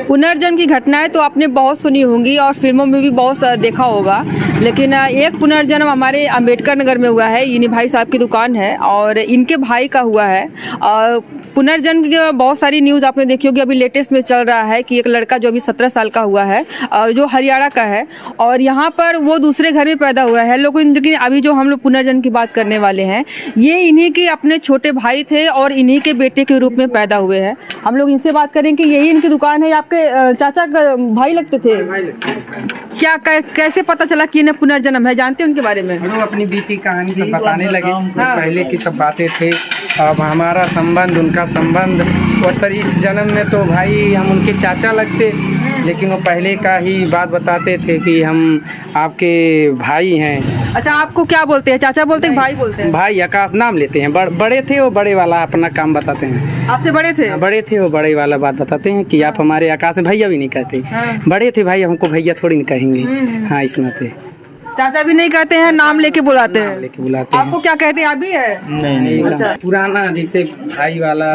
पुनर्जन्म की घटनाएं तो आपने बहुत सुनी होंगी और फिल्मों में भी बहुत देखा होगा, लेकिन एक पुनर्जन्म हमारे अंबेडकर नगर में हुआ है। इन्हीं भाई साहब की दुकान है और इनके भाई का हुआ है। पुनर्जन्म की बहुत सारी न्यूज़ आपने देखी होगी। अभी लेटेस्ट में चल रहा है कि एक लड़का जो अभी 17 साल का हुआ है, जो हरियाणा का है, और यहाँ पर वो दूसरे घर में पैदा हुआ है। लेकिन अभी जो हम लोग पुनर्जन्म की बात करने वाले हैं, ये इन्हीं के अपने छोटे भाई थे और इन्हीं के बेटे के रूप में पैदा हुए हैं। हम लोग इनसे बात करें कि यही इनकी दुकान है। आपके चाचा का भाई लगते थे? क्या कैसे पता चला कि इन्हें पुनर्जन्म है? जानते हैं उनके बारे में? लोग अपनी बीती कहानी सब बताने लगे। पहले की सब बातें थे, अब हमारा संबंध उनका संबंध उस तरह। इस जन्म में तो भाई हम उनके चाचा लगते, लेकिन वो पहले का ही बात बताते थे कि हम आपके भाई हैं। अच्छा, आपको क्या बोलते हैं? चाचा बोलते हैं, भाई बोलते हैं? भाई आकाश नाम लेते हैं। बड़े थे वो, बड़े वाला अपना काम बताते हैं। आपसे बड़े थे? बड़े थे वो, बड़े वाला बात बताते हैं कि आप हमारे आकाश में। भैया भी नहीं कहते। बड़े थे भाई, हमको भैया थोड़ी नहीं कहेंगे। हाँ, इस नाते चाचा भी नहीं कहते हैं, नाम लेके बुलाते हैं। लेके बुलाते हैं। आपको क्या कहते हैं? अभी है? नहीं। अच्छा, पुराना जैसे भाई वाला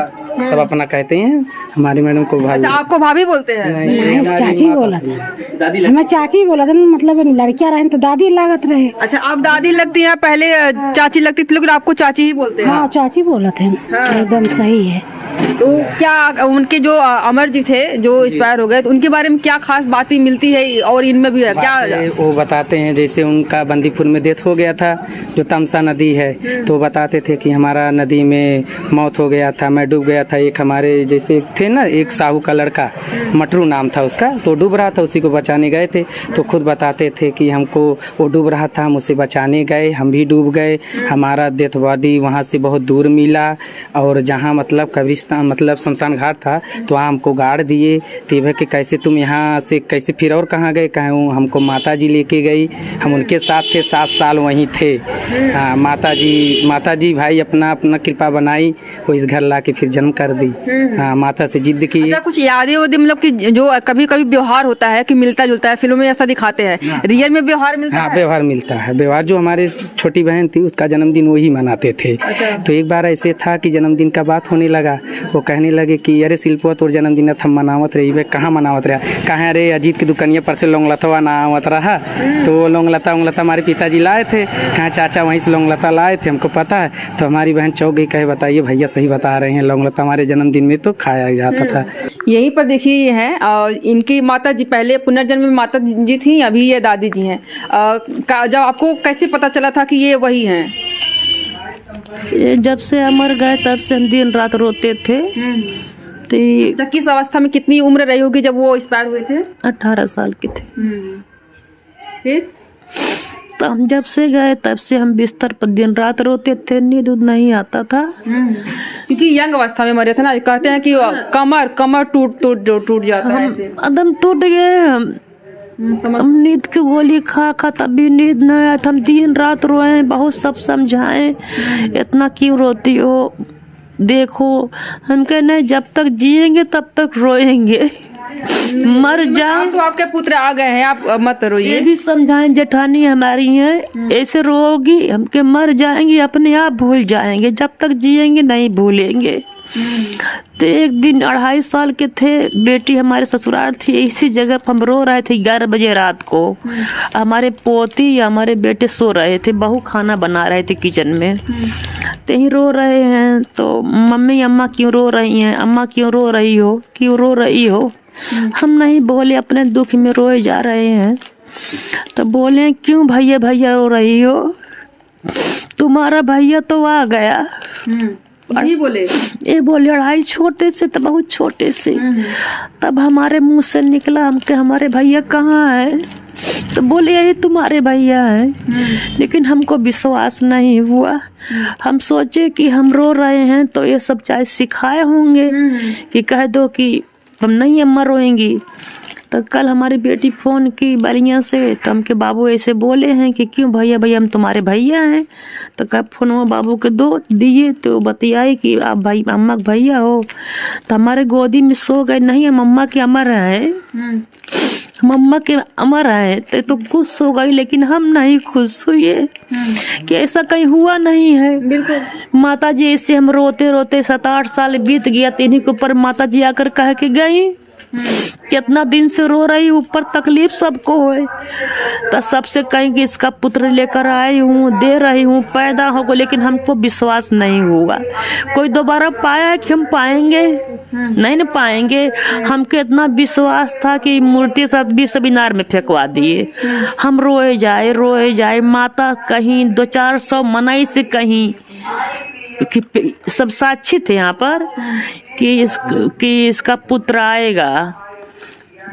सब अपना कहते हैं। हमारी मैडम को भाई। अच्छा, आपको भाभी बोलते हैं? नहीं, चाची बोला था। हमें चाची बोला था, मतलब लड़कियां रहे तो दादी लागत रहे। अच्छा, आप दादी लगती हैं, पहले चाची लगती थी, लेकिन आपको चाची ही बोलते हैं? हाँ, चाची बोला थे। एकदम सही है। तो क्या उनके जो अमर जी थे, जो एक्सपायर हो गए, तो उनके बारे में क्या खास बातें मिलती है और इनमें भी है क्या? वो बताते हैं जैसे उनका बंदीपुर में डेथ हो गया था, जो तमसा नदी है, तो बताते थे कि हमारा नदी में मौत हो गया था, मैं डूब गया था। एक हमारे जैसे थे ना, एक साहू का लड़का, मटरू नाम था उसका, तो डूब रहा था, उसी को बचाने गए थे। तो खुद बताते थे कि हमको वो डूब रहा था, हम उसे बचाने गए, हम भी डूब गए। हमारा डेथ बॉडी वहाँ से बहुत दूर मिला, और जहाँ मतलब कब्रिस्तान मतलब शमशान घाट था, तो वहाँ हमको गाड़ दिए। तो कि कैसे तुम यहाँ से कैसे फिर और कहाँ गए? कहाँ हमको माता जी लेके गई, हम उनके साथ थे, 7 साल वहीं थे। हाँ, माता जी भाई अपना कृपा बनाई, वो इस घर ला के फिर जन्म कर दी। हाँ, माता से जिद की। अच्छा, कुछ यादें होती मतलब कि जो कभी कभी व्यवहार होता है कि मिलता जुलता है, फिल्मों में ऐसा दिखाते हैं, रियल में व्यवहार मिलता है? हाँ, व्यवहार मिलता है। व्यवहार जो हमारे छोटी बहन थी, उसका जन्मदिन वही मनाते थे। तो एक बार ऐसे था कि जन्मदिन का बात होने लगा, वो कहने लगे कि अरे शिल्पा, तोर जन्मदिन हम मनावत रही। वे कहाँ मनावत रहा? कहाँ? अरे अजीत की दुकानिया पर से लौंगलता नावत रहा, तो वो लौंगलता हमारे पिताजी लाए थे। कहाँ? चाचा वहीं से लौंगलता लाए थे, हमको पता है। तो हमारी बहन चौंक गई, कहे बताइए भैया सही बता रहे हैं, लौंगलता हमारे जन्मदिन में तो खाया जाता था। यहीं पर देखिए है, इनकी माता जी पहले पुनर्जन्म में माता जी थी, अभी ये दादी जी हैं। जब आपको कैसे पता चला था कि ये वही हैं? जब से अमर गए तब से हम दिन रात रोते थे। तो किस अवस्था में, कितनी उम्र रही होगी जब वो एक्सपायर हुए थे? 18 साल के थे। फिर तो हम जब से गए तब से हम बिस्तर पर दिन रात रोते थे, नींद नहीं आता था। क्योंकि यंग अवस्था में मरे थे ना, कहते हैं कि कमर टूट जाता है। एकदम टूट गए। हम नींद की गोली खा तब भी नींद नहीं आया। हम दिन रात रोए, बहुत सब समझाए, इतना क्यों रोती हो, देखो। हम कहे नहीं, जब तक जिएंगे तब तक रोएंगे, मर जाए तो आपके पुत्र आ गए हैं, आप मत रोइए। ये भी समझाएं, जेठानी हमारी है, ऐसे रोगी हमके मर जाएंगे, अपने आप भूल जाएंगे, जब तक जिएंगे नहीं भूलेंगे। तो एक दिन 2.5 साल के थे, बेटी हमारे ससुराल थी, इसी जगह पर हम रो रहे थे 11 बजे रात को। हमारे पोती या हमारे बेटे सो रहे थे, बहू खाना बना रहे थे किचन में। तो ही रो रहे हैं, तो मम्मी अम्मा क्यों रो रही हैं, अम्मा क्यों रो रही हो, क्यों रो रही हो? हम नहीं बोले, अपने दुख में रोए जा रहे हैं। तो बोले क्यों भैया भैया रो रही हो, तुम्हारा भैया तो आ गया। यही बोले? ये बोले 2.5 छोटे से, तो बहुत छोटे से। तब हमारे मुंह से निकला, हमके हमारे भैया कहाँ है? तो बोले यही तुम्हारे भैया है। लेकिन हमको विश्वास नहीं हुआ। हम सोचे कि हम रो रहे हैं तो ये सब चाहे सिखाए होंगे कि कह दो कि हम नहीं अम्मा रोएंगी। तो कल हमारी बेटी फोन की बलिया से, तो हमके बाबू ऐसे बोले हैं कि क्यों भैया भैया, हम तुम्हारे भैया हैं। तो कब फोन बाबू के दिए, तो बतियाई कि आप भाई अम्मा के भैया हो। तो हमारे गोदी में सो गए। नहीं, हम अम्मा के अमर है, मम्मा के अमर है। तो खुश हो गई, लेकिन हम नहीं खुश हुए कि ऐसा कहीं हुआ नहीं है। बिल्कुल। माता जी ऐसे हम रोते रोते 7-8 साल बीत गया, इन्हीं के ऊपर माता जी आकर कह के गई कितना दिन से रो रही हूँ, ऊपर तकलीफ सबको है। तो सबसे कहेंगे इसका पुत्र लेकर आई हूँ, दे रही हूँ, पैदा होगा, लेकिन हमको विश्वास नहीं होगा। कोई दोबारा पाया कि हम पाएंगे? नहीं न पाएंगे। हमको इतना विश्वास था कि मूर्ति सब सेमिनार में फेंकवा दिए। हम रोए जाए, माता कहीं 200-400 मनाई से कहीं कि सब साक्षी थे यहाँ पर कि इसका पुत्र आएगा,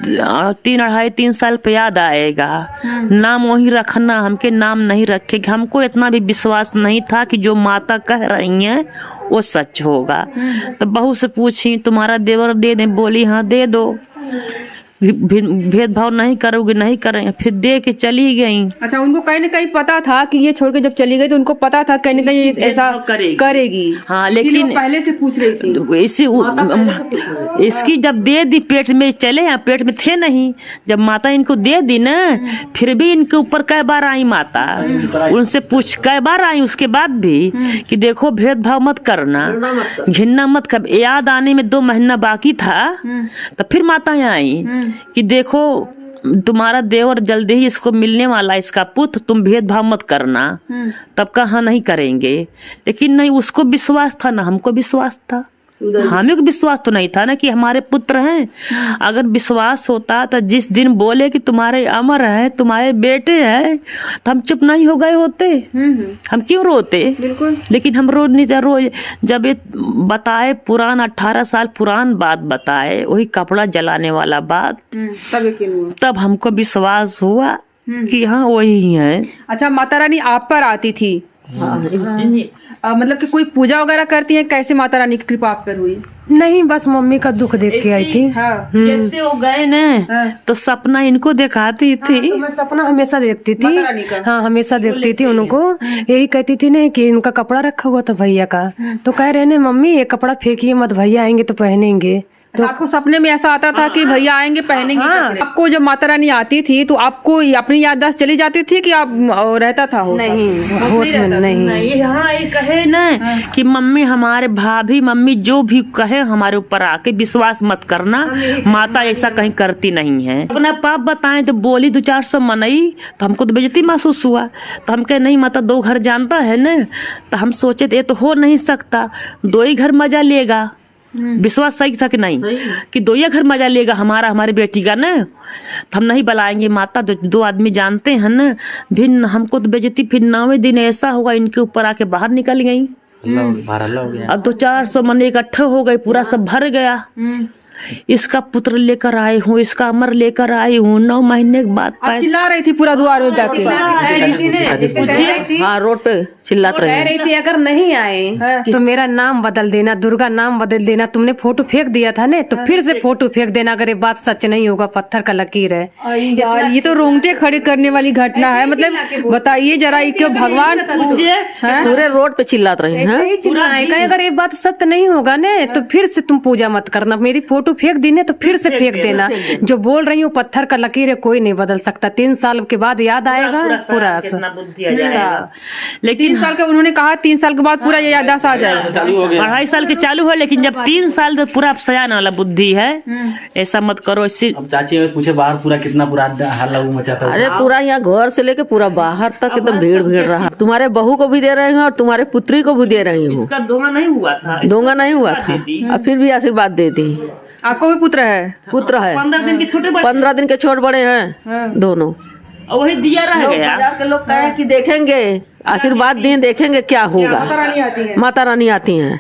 3-3.5 साल पे याद आएगा, नाम वही रखना, हमके नाम नहीं रखेगा। हमको इतना भी विश्वास नहीं था कि जो माता कह रही हैं वो सच होगा। तो बहू से पूछी तुम्हारा देवर दे दे, बोली हाँ दे दो, भेदभाव नहीं करोगे, नहीं करेंगे। फिर दे के चली गई। अच्छा, उनको कहीं ना कहीं पता था कि ये छोड़ के जब चली गई तो उनको पता था कहीं ना कहीं ऐसा करेगी। हाँ, लेकिन पहले से पूछ रही थी इसकी जब दे दी, पेट में चले हैं, पेट में थे नहीं, जब माता इनको दे दी ना, फिर भी इनके ऊपर कई बार आई माता, उनसे पूछ कई बार आई उसके बाद भी कि देखो भेदभाव मत करना, घिनना मत कर। याद आने में 2 महीना बाकी था तो फिर माता आई कि देखो तुम्हारा देवर जल्दी ही इसको मिलने वाला, इसका पुत्र, तुम भेदभाव मत करना। तब कहा नहीं करेंगे, लेकिन नहीं उसको विश्वास था ना हमको विश्वास था। हमें को विश्वास तो नहीं था ना कि हमारे पुत्र हैं। अगर विश्वास होता तो जिस दिन बोले कि तुम्हारे अमर है, तुम्हारे बेटे हैं, तो हम चुप नहीं हो गए होते। हम क्यों रोते? बिल्कुल। लेकिन हम रोज जब ये बताए पुरान 18 साल पुरान बात बताए, वही कपड़ा जलाने वाला बात, तब हमको विश्वास हुआ कि हाँ वही है। अच्छा, माता रानी आप पर आती थी? मतलब कि कोई पूजा वगैरह करती है? कैसे माता रानी की कृपा आप पर हुई? नहीं, बस मम्मी का दुख देख के आई थी। जब से वो गए न तो सपना इनको दिखाती थी। तो मैं सपना हमेशा देखती थी। हाँ, हमेशा देखती थी उनको। यही कहती थी ना कि इनका कपड़ा रखा हुआ था भैया का, तो कह रहे ने मम्मी ये कपड़ा फेंकिए मत, भैया आएंगे तो पहनेंगे। तो आपको सपने में ऐसा आता था कि भैया आएंगे पहनेंगे? आपको जब माता रानी आती थी तो आपको अपनी याददाश्त चली जाती थी कि आप रहता था हो? नहीं, होश में नहीं। हाँ, ये कहे न कि मम्मी हमारे भाभी मम्मी जो भी कहे हमारे ऊपर आके विश्वास मत करना, माता ऐसा कहीं करती नहीं है। अपना पाप बताएं तो बोली 200-400 मनई, तो हमको तो बेइज्जती महसूस हुआ। तो हम कहे नहीं माता 2 घर जानता है न, तो हम सोचे ये तो हो नहीं सकता, 2 ही घर मजा लेगा। विश्वास सही था कि नहीं कि 2 ही घर मजा लेगा हमारा, हमारी बेटी का न, तो हम नहीं बुलाएंगे माता, 2 आदमी जानते हैं न। फिर हमको तो बेइज्जती। फिर 9वें दिन ऐसा हुआ इनके ऊपर आके बाहर निकल गई। अब 200-400 मन इकट्ठे हो गए, पूरा सब भर गया। इसका पुत्र लेकर आई हूँ, इसका अमर लेकर आई हूँ। 9 महीने के बाद चिल्ला रही थी पूरा द्वार में जाके? हाँ, रोड पे चिल्लात रही थी अगर नहीं आए तो मेरा नाम बदल देना, दुर्गा नाम बदल देना। तुमने फोटो फेंक दिया था ना, तो फिर से फोटो फेंक देना अगर ये बात सच नहीं होगा। पत्थर का लकीर है यार, ये तो रोंगटे खड़े करने वाली घटना है। मतलब बताइए जरा, क्यों भगवान पूरे रोड पे चिल्लात रहे हैं। अगर ये बात सत्य नहीं होगा ना तो फिर से तुम पूजा मत करना। मेरी फोटो फेंक दी तो फिर से फेंक देना। जो बोल रही हूँ पत्थर का लकीर है, कोई नहीं बदल सकता। 3 साल के बाद याद आएगा पूरा। लेकिन 3 साल का उन्होंने कहा, 3 साल के बाद पूरा ये याददाश्त आ जाएगा। 2.5 साल के चालू हो, लेकिन जब 3 साल तो पूरा सयान वाला बुद्धि है। ऐसा मत करो। इससे चाची पूछे बाहर पूरा कितना पूरा हल्ला मचा था? अरे पूरा यहाँ घर से लेके पूरा बाहर तक एकदम भीड़ रहा। तुम्हारे बहू को भी दे रहे हैं और तुम्हारे पुत्री को भी दे रही हूँ। इसका दोंगा नहीं हुआ था। दोंगा नहीं हुआ था, अब फिर भी आशीर्वाद दे दी। आपको भी पुत्र है? पुत्र है। 15 दिन के छोटे 15 दिन के छोट बड़े हैं दोनों। वही दिया रह गया। बाजार के लोग कहे कि देखेंगे, आशीर्वाद दें, देखेंगे क्या होगा। माता रानी आती हैं।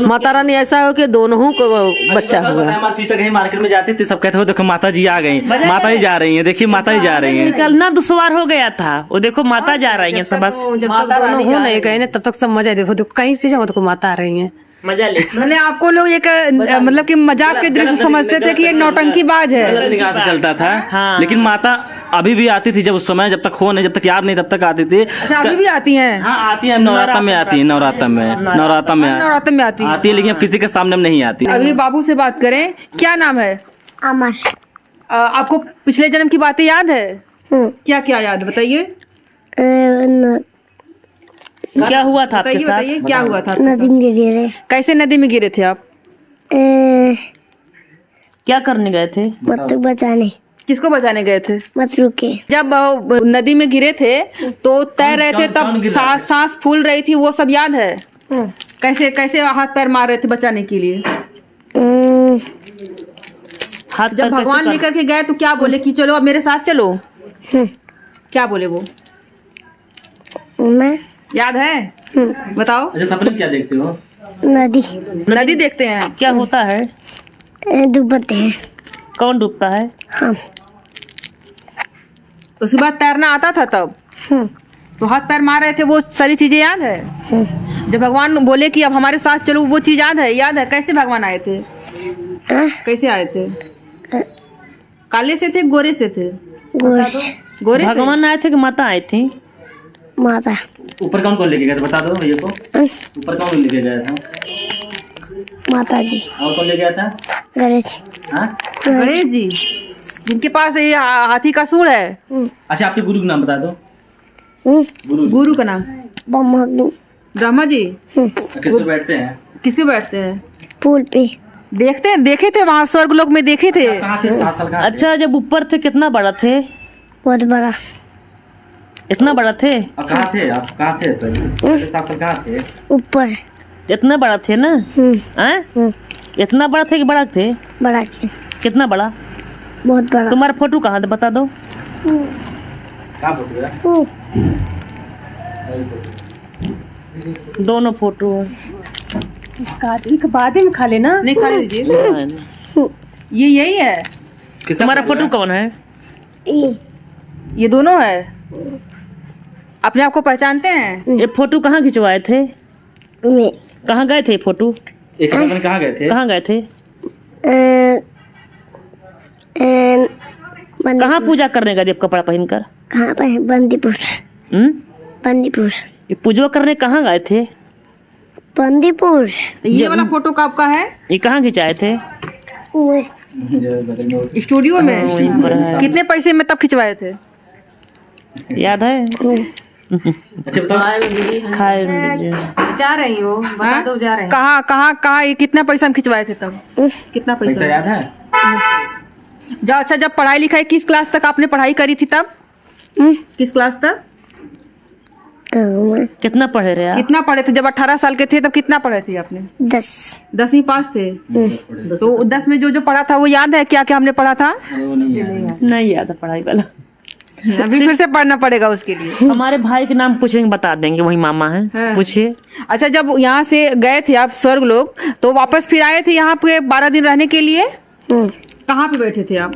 माता रानी ऐसा हो कि दोनों को बच्चा हुआ। हमारी सिस्टर कहीं मार्केट में जाती थी, सब कहते हो देखो माता जी आ गई, माता जी जा रही है, देखिए माता जी जा रही है। निकलना दुश्वार हो गया था। वो देखो माता जा रही है सब। बस जब तक दोनों हो नहीं गए तब तक सब मजा देखो, कहीं से जाओ तो माता आ रही है। मजा ले। मतलब आपको लोग एक मतलब कि मजाक के दृष्टि से समझते थे कि ये नौटंकीबाज है। निगाह से चलता था। हाँ। लेकिन माता अभी भी आती थी, जब उस समय जब तक हो नहीं, जब तक याद नहीं तब तक आती थी। अच्छा, अभी भी आती हैं? हाँ आती है, नवरात्र में आती है। नवरात्र में आती है, लेकिन अब किसी के सामने में नहीं आती। अभी बाबू से बात करें, क्या नाम है? अमर। आपको पिछले जन्म की बातें याद है? क्या क्या याद, बताइए। क्या हुआ था आपके साथ? क्या हुआ था? नदी में गिरे। कैसे नदी में गिरे थे आप? क्या करने गए थे? मत बचाने, किसको बचाने गए थे? मत रुके। जब नदी में गिरे थे तो तैर रहे थे, तब सांस फूल रही थी, वो सब याद है? कैसे कैसे हाथ पैर मार रहे थे बचाने के लिए? हाथ जब भगवान लेकर के गए तो क्या बोले कि चलो अब मेरे साथ चलो? क्या बोले वो, मैं याद है? बताओ। अच्छा, सपने में क्या देखते हो? नदी नदी देखते हैं। क्या होता है? डूबते हैं। कौन डूबता है? हम। उसके बाद तैरना आता था तब? तो हाथ पैर मार रहे थे, वो सारी चीजें याद है? जब भगवान बोले कि अब हमारे साथ चलो, वो चीज याद है? याद है कैसे भगवान आए थे? कैसे आए थे? काले से थे, गोरे से थे? गोरे से। भगवान आए थे कि माता आई थी? माता। ऊपर कौन कौन लेके गए थे बता दो भैया को। ऊपर कौन लेके गया था? माता जी। और कौन ले गया था? गणेश। हाँ? गणेश जी, जिनके पास ये हाथी का सूंड है। अच्छा, आपके गुरु का नाम बता दो। गुरु का नाम? ब्रह्मा जी। किस पे बैठते हैं? किस पे बैठते हैं? पुल पे। देखते हैं, देखे थे वहाँ स्वर्ग लोक में, देखे थे। कहाँ थे? 7 साल का? अच्छा, जब ऊपर थे कितना बड़ा थे? बहुत बड़ा। इतना बड़ा थे? और कहाँ थे आप? कहाँ थे पहले? 7 साल कहाँ थे? ऊपर। इतना बड़ा थे ना? इतना बड़ा थे कि बड़ा थे? बड़ा थे। कितना बड़ा? बहुत बड़ा। तुम्हारा फोटो कहाँ थे बता दो। कहाँ फोटो है? दोनों फोटो बाद में खा लेना। नहीं खा लीजिए। ये यही है? तुम्हारा फोटो कौन है? ये दोनों है। अपने आप को पहचानते हैं? ये फोटो कहाँ खिंचवाए थे? मैं। कहाँ गए थे फोटो? एक अपन कहाँ गए थे? कहाँ गए थे? कहाँ पूजा करने गए थे कपड़ा पहनकर? कहाँ पे? बंदीपुर। बंदीपुर। ये पूजा करने कहाँ गए थे? बंदीपुर। ये वाला फोटो कब का है? ये कहाँ खिंचाए थे? स्टूडियो में। वहीं पर है। कितने पैसे में तब खिंचवाए थे? याद है? अच्छा बताओ। खाए लीजिए। जा रही हो, बता दो जा रहे हैं। कहाँ कहाँ कहाँ, ये कितना पैसा में खिंचवाए थे तब? कितना पैसा पैसा? याद है? जब अच्छा, जब पढ़ाई लिखाई किस क्लास तक आपने पढ़ाई करी थी तब? किस क्लास तक? कितना पढ़े रहे आप? कितना पढ़े थे जब 18 साल के थे? तब कितना पढ़े थे आपने? 10। 10वीं पास थे? तो 10 में जो जो पढ़ा था वो याद है? क्या क्या हमने पढ़ा था? वो नहीं याद। नहीं याद है पढ़ाई वाला। अभी फिर से पढ़ना पड़ेगा उसके लिए। हमारे भाई के नाम पूछेंगे बता देंगे, वही मामा है। पूछिए। अच्छा, जब यहाँ से गए थे आप स्वर्ग लोग, तो वापस फिर आए थे यहाँ पे 12 दिन रहने के लिए? कहाँ पे बैठे थे आप?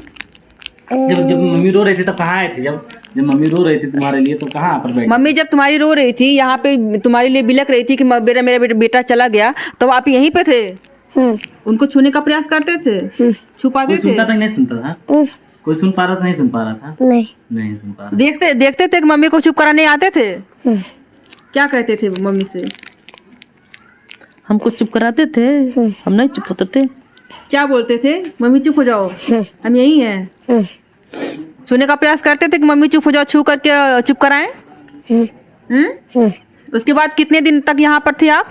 जब मम्मी रो रही थी तब कहाँ आए थे? जब मम्मी रो रही थी तुम्हारे लिए तो कहाँ पर बैठे? मम्मी जब तुम्हारी रो रही थी यहाँ पे, तुम्हारे लिए बिलक रही थी कि मेरा बेटा चला गया, तो आप यहीं पे थे? उनको छूने का प्रयास करते थे? छुपाते थे? सुनता था नहीं सुनता था? कोई सुन पा रहा था नहीं सुन पा रहा था? नहीं सुन पा रहा। देखते थे कि मम्मी को चुप कराने आते थे? क्या कहते थे मम्मी से? हमको चुप कराते थे, हम नहीं चुप होते थे। क्या बोलते थे? मम्मी चुप हो जाओ, हम यही हैं। छूने का प्रयास करते थे कि मम्मी चुप हो जाओ, छू करके चुप कराएं? उसके बाद कितने दिन तक यहाँ पर थे आप?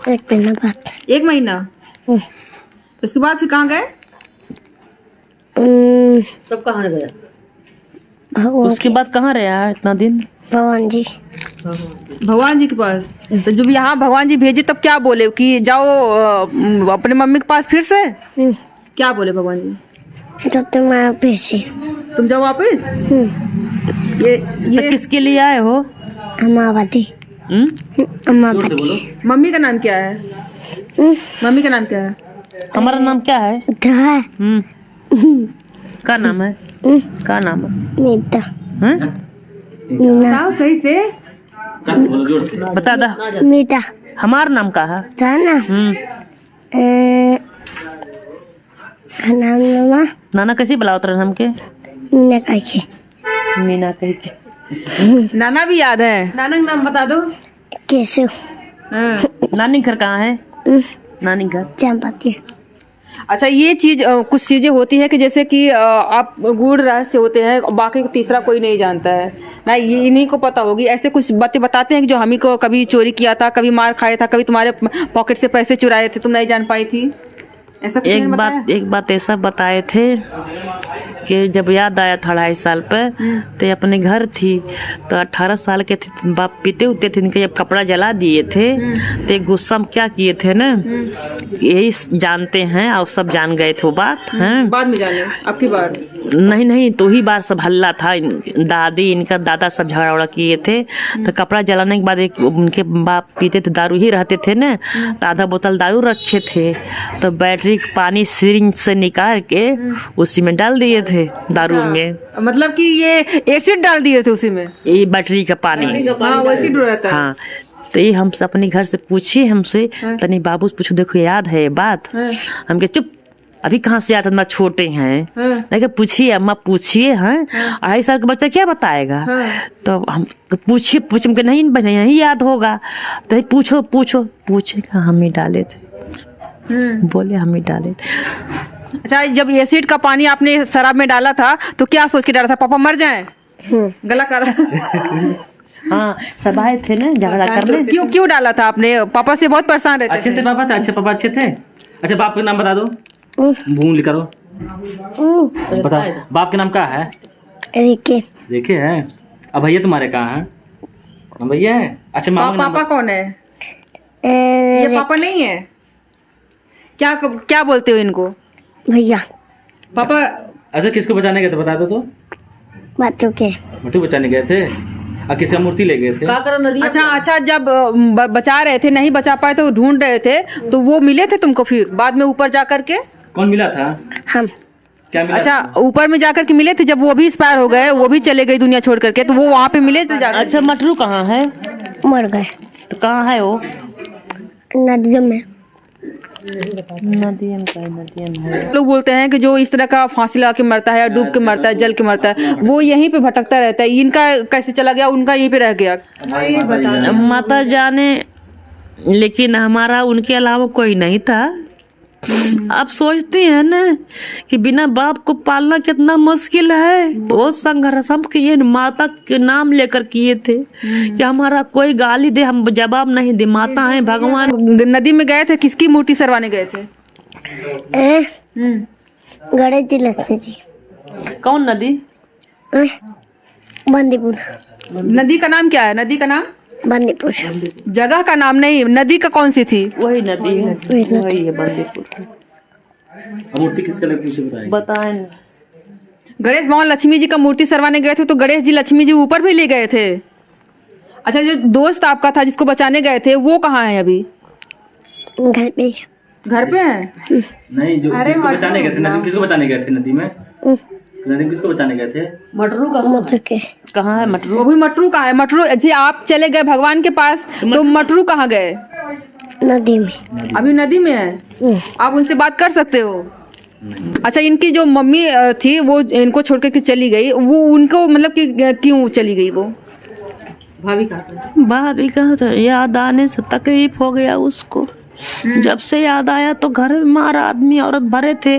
1 महीना बाद। 1 महीना? उसके बाद फिर कहाँ गए? तब कहाँ गया? भगवान। उसके बाद कहाँ रहा इतना दिन? भगवान जी। भगवान जी के पास। तो जब यहाँ भगवान जी भेजे तब क्या बोले कि जाओ अपने मम्मी के पास फिर से? क्या बोले भगवान जी? तो तुम वापिस। तुम जाओ वापिस? तो किसके लिए आए हो? अमावती। अमावती। मम्मी का नाम क्या है? मम्मी का नाम क्या है? हमारा नाम क्या है? क्या नाम है? क्या नाम है? मीता। बताओ सही से। बता दा। मीता। हमारा नाम क्या है? जाना। नाम नाना कैसे बुलाओ तेरे नाम के? मीना कैसे? मीना कैसे? नाना भी याद है? नाना का नाम बता दो। कैसे? नानी घर कहाँ है? नानी घर चंपाती। अच्छा, ये चीज कुछ चीजें होती है कि जैसे कि आप गूढ़ रहस्य होते हैं, बाकी तीसरा कोई नहीं जानता है ना, ये इन्हीं को पता होगी। ऐसे कुछ बातें बताते हैं कि जो हम ही को कभी चोरी किया था, कभी मार खाया था, कभी तुम्हारे पॉकेट से पैसे चुराए थे, तुम नहीं जान पाई थी? ऐसा कुछ नहीं बताया? एक बात ऐसा बताए थे कि जब याद आया था 2.5 साल पे, तो अपने घर थी, तो 18 साल के थे, बाप पीते उते थे, इनके जब कपड़ा जला दिए थे तो एक गुस्सा में क्या किए थे ना, यही जानते हैं और सब जान गए थे वो बात है। बाद में जाने आपकी बार नहीं तो ही बार सब हल्ला था, दादी इनका दादा सब झगड़ा उड़ा किए थे। तो कपड़ा जलाने के बाद एक उनके बाप पीते थे, दारू ही रहते थे ना, तो आधा बोतल दारू रखे थे, तो बैटरी पानी सिरिंज से निकाल के उसी में डाल दिए थे दारू में। मतलब कि ये एसिड डाल दिए थे उसी में, ये बैटरी का पानी। हाँ, वो एसिड रहता है। हाँ, तो ये हम अपने घर से पूछिए हमसे, तनी बाबू से पूछो, देखो याद है ये बात। हम के चुप, अभी कहाँ से आता, ना छोटे हैं। लेकिन पूछिए अम्मा, पूछिए, हैं 2.5 साल का बच्चा क्या बताएगा। तो हम पूछिए हम के नहीं बने, यही याद होगा। तो पूछो पूछेगा, हम ही डाले थे। बोले हम ही डाले थे। अच्छा, जब एसिड का पानी आपने शराब में डाला था तो क्या सोच के डाला था, पापा मर जाएं? गला कर हाँ, सब आए थे ना झगड़ा करने। क्यों डाला था आपने? पापा से बहुत परेशान रहते अच्छे थे पापा? अच्छे पापा अच्छे थे। अच्छा, बाप का नाम बता दो, भूल करो, बता। बाप के नाम क्या है? रिके है। अब भैया तुम्हारे कहाँ है? भैया है। अच्छा, पापा कौन है? ये पापा नहीं है क्या बोलते हो इनको? भैया। पापा। अच्छा, किसको बचाने गए थे बता दो तो? मट्टू बचाने गए थे। और किसका मूर्ति ले गए थे? अच्छा, जब बचा रहे थे, नहीं बचा पाए तो ढूंढ रहे थे, तो वो मिले थे तुमको फिर बाद में ऊपर जा करके? कौन मिला था? हम। क्या मिला? अच्छा, ऊपर में जाकर के मिले थे जब वो भी एक्सपायर हो गए, वो भी चले गए दुनिया छोड़ करके, तो वो वहाँ पे मिले थे जाकर? अच्छा, मटरू कहाँ है? मर गए। तो कहाँ है वो? नदियों में। लोग बोलते हैं कि जो इस तरह का फांसी लगा के मरता है, डूब के मरता है, जल के मरता है, वो यहीं पे भटकता रहता है। इनका कैसे चला गया, उनका यहीं पे रह गया? माता जाने, लेकिन हमारा उनके अलावा कोई नहीं था। आप सोचते हैं ना कि बिना बाप को पालना कितना मुश्किल है। बहुत संघर्ष हम किए, माता के नाम लेकर किए थे कि हमारा कोई गाली दे हम जवाब नहीं दे, माता है भगवान। नदी में गए थे, किसकी मूर्ति सरवाने गए थे? गणेश जी, लक्ष्मी जी। कौन नदी? बंदीपुर। नदी का नाम क्या है? नदी का नाम बंदीपुर। जगह का नाम नहीं, नदी का कौन सी थी? वही नदी है, वही है बंदीपुर। मूर्ति किसके लगे पूछे बताएं। गणेश भगवान लक्ष्मी जी का मूर्ति सरवाने गए थे, तो गणेश जी लक्ष्मी जी ऊपर भी ले गए थे। अच्छा, जो दोस्त आपका था जिसको बचाने गए थे, वो कहाँ है अभी? घर पे। घर पे है? नहीं, जो किसको बचाने गए थे नदी, किसको बचाने गए थे नदी में? नदी में किसको बचाने गए थे? मटरू का कहाँ है? मटरू, वो भी मटरू कहाँ है? मटरू जी आप चले गए भगवान के पास, तो मटरू कहाँ गए? नदी में। अभी नदी में है। आप उनसे बात कर सकते हो? अच्छा, इनकी जो मम्मी थी वो इनको छोड़ के चली गई, वो उनको मतलब कि क्यों चली गई? वो भाभी कहा था, याद आने से तकलीफ हो गया उसको। जब से याद आया तो घर में हमारा आदमी औरत भरे थे,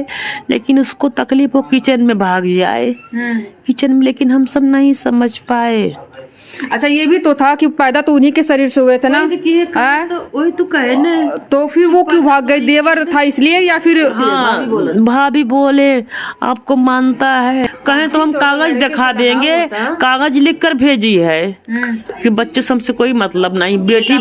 लेकिन उसको तकलीफ हो किचन में भाग जाए, किचन में, लेकिन हम सब नहीं समझ पाए। अच्छा, ये भी तो था कि पैदा तो उन्हीं के शरीर से हुए थे ना? वही तो कहे ना। तो फिर वो क्यों भाग गई? देवर था इसलिए या फिर? हाँ, भाभी बोले आपको मानता है, कहें तो हम कागज दिखा देंगे, कागज लिख कर भेजी है कि बच्चे से हमसे कोई मतलब नहीं, बेटी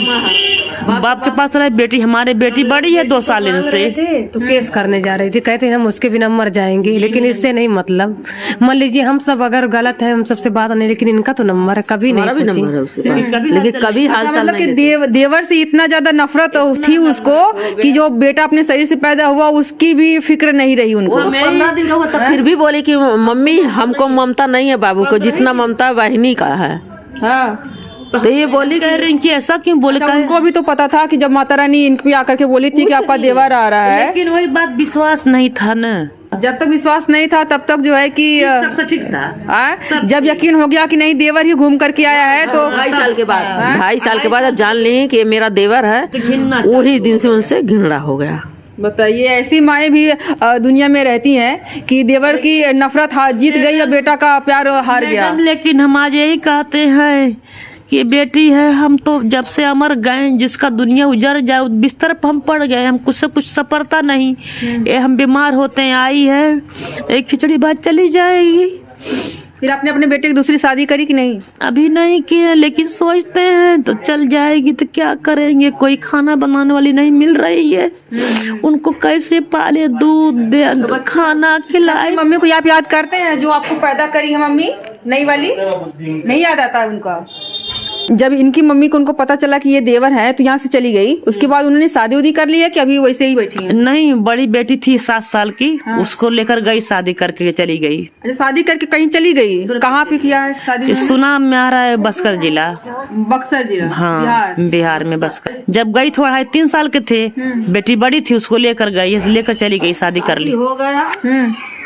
बाप के पास रहे, बेटी हमारे बेटी बड़ी है 2 साल से। तो केस करने जा रही थी, कहते हैं हम उसके बिना मर जाएंगे, लेकिन इससे नहीं मतलब। मान लीजिए हम सब अगर गलत है, हम सबसे बात नहीं, लेकिन इनका तो नंबर है, कभी नहीं भी नंबर है उसके पास, लेकिन कभी हाल चाल मतलब कि देवर से इतना ज्यादा नफरत थी उसको कि जो बेटा अपने शरीर से पैदा हुआ उसकी भी फिक्र नहीं रही उनको। 15 दिन का हुआ तब फिर भी बोले कि मम्मी हमको ममता नहीं है, बाबू को जितना ममता बहनी का है। हाँ, तो ये बोली कह रही कि ऐसा क्यों बोले? उनको भी तो पता था कि जब माता रानी इन पे आकर के बोली थी कि आपका देवर आ रहा है, लेकिन वही बात विश्वास नहीं था ना। जब तक विश्वास नहीं था तब तक जो है कि सबसे ठीक था। जब यकीन हो गया कि नहीं देवर ही घूम करके आया है, तो 2.5 साल के बाद 2.5 साल के बाद जब जान ली कि मेरा देवर है, वही दिन से उनसे घृणा हो गया। बताइए, ऐसी माएँ भी दुनिया में रहती हैं कि देवर की नफरत जीत गई या बेटा का प्यार हार गया। लेकिन हम आज यही कहते हैं कि बेटी है, हम तो जब से अमर गए, जिसका दुनिया उजड़ जाए बिस्तर पर हम पड़ गए, हम कुछ से कुछ सपरता नहीं। ये हम बीमार होते हैं, आई है एक खिचड़ी भात चली जाएगी। फिर आपने अपने बेटे की दूसरी शादी करी कि नहीं? अभी नहीं किए, लेकिन सोचते हैं तो चल जाएगी तो क्या करेंगे, कोई खाना बनाने वाली नहीं मिल रही है, उनको कैसे पाले, दूध दे, खाना खिलाए। मम्मी को आप याद करते हैं जो आपको पैदा करी है मम्मी, नई वाली? नहीं याद आता है उनका? जब इनकी मम्मी को उनको पता चला कि ये देवर है तो यहाँ से चली गई, उसके बाद उन्होंने शादी उदी कर ली है कि अभी वैसे ही बैठी है? नहीं, बड़ी बेटी थी 7 साल की, उसको लेकर गई, शादी करके चली गई। अच्छा, शादी करके कहीं चली गई? कहाँ पे किया है शादी? सुना में आ रहा है बक्सर जिला। बक्सर जिला? हाँ, बिहार में बक्सर। जब गई थोड़ा 3 साल के थे, बेटी बड़ी थी, उसको लेकर गई, लेकर चली गई, शादी कर ली। हो गया।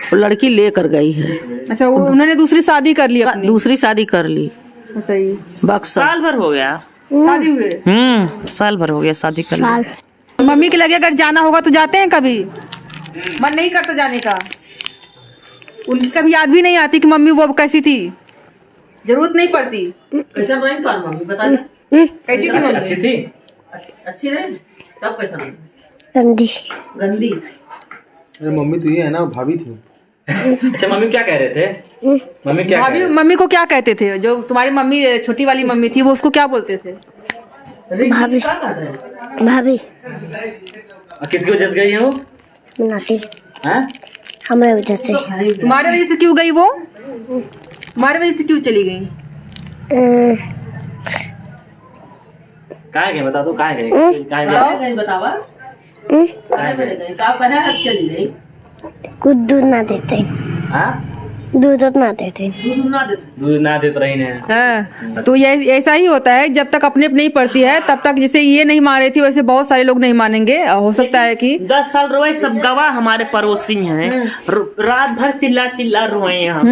वो लड़की लेकर गई है। अच्छा, उन्होंने दूसरी शादी कर ली अपनी? दूसरी शादी कर ली। बताइए। बक्सर साल भर हो गया शादी हुए? साल भर हो गया शादी कर ली। मम्मी के लगे अगर जाना होगा तो जाते हैं कभी? मन नहीं करता जाने का? उनकी कभी याद भी नहीं आती कि मम्मी वो कैसी थी? जरूरत नहीं पड़ती? कैसा नहीं था मम्मी, बता दे। कैसी थी मम्मी? अच्छी थी? अच्छी रहे तब कैसा नहीं? गंदी। गंदी? अरे मम्मी तो ये है ना, भाभी थी। अच्छा, मम्मी क्या कह रहे थे? मम्मी क्या कह रहे थे? मम्मी को क्या कहते थे? जो तुम्हारी मम्मी छोटी वाली मम्मी थी वो उसको क्या बोलते थे? भाभी। भाभी। किसकी वजह से गई है वो? नाती। हाँ? हमारे वजह से। तुम्हारे वजह से क्यों गई वो? तुम्हारे वजह से क्यों चली गई? कहाँ गए बता दो, कहाँ गए? कहाँ गए? बतावा कहाँ गए? चली गई। कुछ दूध ना देते, हाँ? दूध ना देते। दूध ना देते रही ने। हाँ, तो ये ऐसा ही होता है, जब तक अपने नहीं पड़ती है तब तक, जैसे ये नहीं मान रही थी वैसे बहुत सारे लोग नहीं मानेंगे। हो सकता है कि 10 साल रोए, सब गवाह हमारे पड़ोसी हैं, रात भर चिल्ला चिल्ला रोए यहाँ,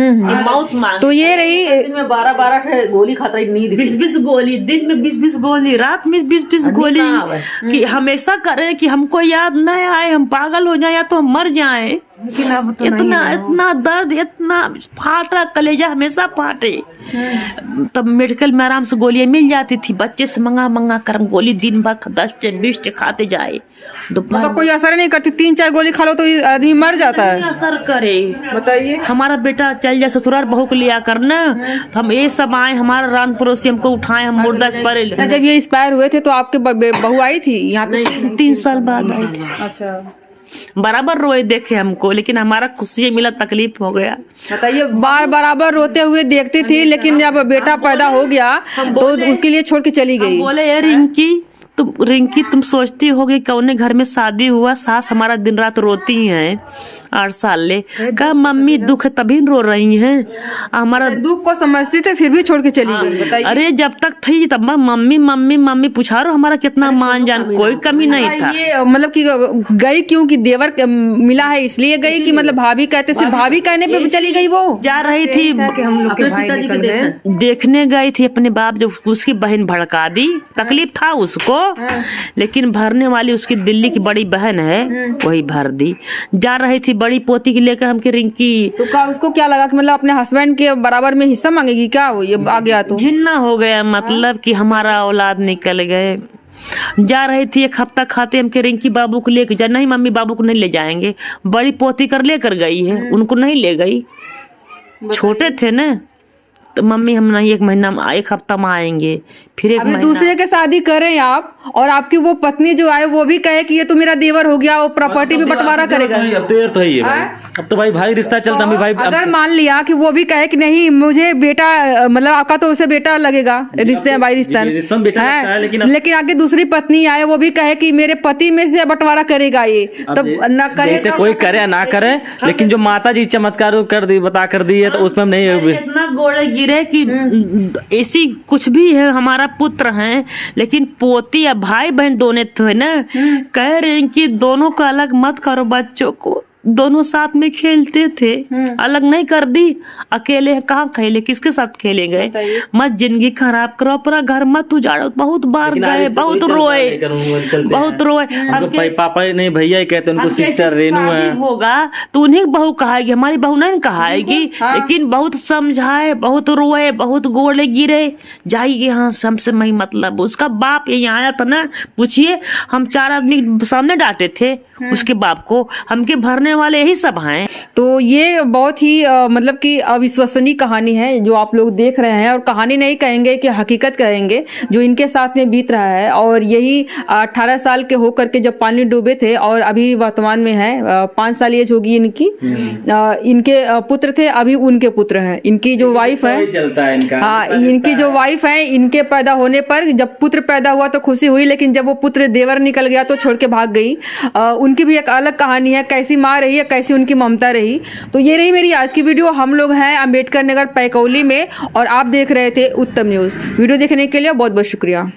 मौत मांग। तो ये रही, दिन में 12-12 गोली खाता है, नींद 20-20 गोली, दिन में 20-20 गोली, रात में 20-20 गोली, कि हमेशा करे कि हमको याद न आए, हम पागल हो जाए या तो हम मर जाए। इतना दर्द, इतना फाटा कलेजा, हमेशा फाटे। तब मेडिकल में आराम से गोलियां मिल जाती थी, बच्चे से मंगा कर हम गोली दिन भर 10-20 खाते जाए। मतलब कोई असर नहीं करती? 3-4 गोली खा लो तो आदमी मर जाता है। असर करे? बताइए। हमारा बेटा चल जाए ससुराल, बहू को लिया करना, तो हम ये सब आए, हमारा रान पड़ोसी हमको उठाए, हम मुर्दा से परे। जब ये एक्सपायर हुए थे तो आपके बहू आई थी यहाँ पे? 3 साल बाद आई थी। अच्छा, बराबर रोए देखे हमको, लेकिन हमारा खुशी मिला, तकलीफ हो गया। बताइए। बराबर रोते हुए देखती थी, लेकिन जब बेटा पैदा हो गया तो उसके लिए छोड़ के चली गई। बोले यार रिंकी तुम सोचती होगी कौने घर में शादी हुआ, सास हमारा दिन रात रोती हैं 8 साल ले। कहा मम्मी दुख है तभी रो रही हैं, हमारा दुख को समझती थे फिर भी छोड़ के चली गई। बताइए। अरे जब तक थी तब मम्मी मम्मी मम्मी पूछा रो, हमारा कितना मान जान, कोई कमी नहीं था। ये मतलब कि गई क्यों? कि देवर मिला है इसलिए गई, कि मतलब भाभी कहते थे, भाभी कहने पे चली गई? वो जा रही थी, हम लोग के भाई देखने गई थी अपने बाप, जो उसकी बहन भड़का दी, तकलीफ था उसको, लेकिन भरने वाली उसकी दिल्ली की बड़ी बहन है, वही भर दी। जा रही थी बड़ी पोती की लेकर हमके रिंकी, तो का उसको क्या लगा कि मतलब अपने हस्बैंड के बराबर में हिस्सा मांगेगी क्या? वो ये आ गया तो घिन्ना हो गया, मतलब कि हमारा औलाद निकल गए। जा रही थी 1 हफ्ता खाते हमके रिंकी बाबू को लेकर जा, नहीं मम्मी बाबू को नहीं ले जाएंगे, बड़ी पोती कर लेकर गई है, उनको नहीं ले गई, छोटे थे ना, तो मम्मी हम नहीं 1 महीना 1 हफ्ता में आएंगे, फिर 1 महीना। दूसरे के शादी करें आप, और आपकी वो पत्नी जो आए वो भी कहे कि ये तो मेरा देवर हो गया, वो प्रॉपर्टी भी बंटवारा करेगा। अब तो है ये भाई, अब तो भाई रिश्ता चलता है भाई। अगर मान लिया कि वो भी कहे कि नहीं मुझे बेटा, मतलब आपका तो उसे बेटा लगेगा, रिश्ते भाई रिश्ता है, लेकिन आगे दूसरी पत्नी आए वो भी कहे कि मेरे पति में से बंटवारा करेगा, ये तब न करे। जैसे कोई करे ना करे, लेकिन जो माता जी चमत्कार कर दी, बता कर दी है, तो उसमें नहीं इतना गोड़े गिरे कि ऐसी कुछ भी है, हमारा पुत्र है, लेकिन पोती या भाई बहन दोनों तो है ना, कह रहे हैं कि दोनों को अलग मत करो, बच्चों को दोनों साथ में खेलते थे, अलग नहीं कर दी। अकेले कहाँ खेले, किसके साथ खेले गए? मत जिंदगी खराब करो, अपना घर मत उजाड़ो। बहुत बार गए, बहुत रोए, बहुत रोए। पापा नहीं भैया ही कहते, उनको सिस्टर रेनू है। होगा तो उन्हीं की बहू कहाएगी, हमारी बहू नहीं कहाएगी। लेकिन बहुत समझाए, बहुत रोए, बहुत गोले गिरे, जाइए यहाँ से, हमसे नहीं मतलब। उसका बाप यहाँ आया था ना, पूछिए, हम 4 आदमी सामने डांटे थे उसके बाप को। हमके भरने वाले यही सब हैं। तो ये बहुत ही मतलब कि अविश्वसनीय कहानी है जो आप लोग देख रहे हैं, और कहानी नहीं कहेंगे कि हकीकत कहेंगे जो इनके साथ में बीत रहा है। और यही 18 साल के होकर के जब पानी डूबे थे, और अभी वर्तमान में है 5 साल एज होगी इनकी। इनके पुत्र थे, अभी उनके पुत्र हैं। इनकी जो वाइफ है, चलता है इनका। हाँ, इनकी जो वाइफ है, इनके पैदा होने पर जब पुत्र पैदा हुआ तो खुशी हुई, लेकिन जब वो पुत्र देवर निकल गया तो छोड़ के भाग गई। उनकी भी एक अलग कहानी है, कैसी माँ रही है, कैसी उनकी ममता रही। तो ये रही मेरी आज की वीडियो। हम लोग हैं अम्बेडकर नगर पैकौली में, और आप देख रहे थे उत्तम न्यूज। वीडियो देखने के लिए बहुत बहुत शुक्रिया।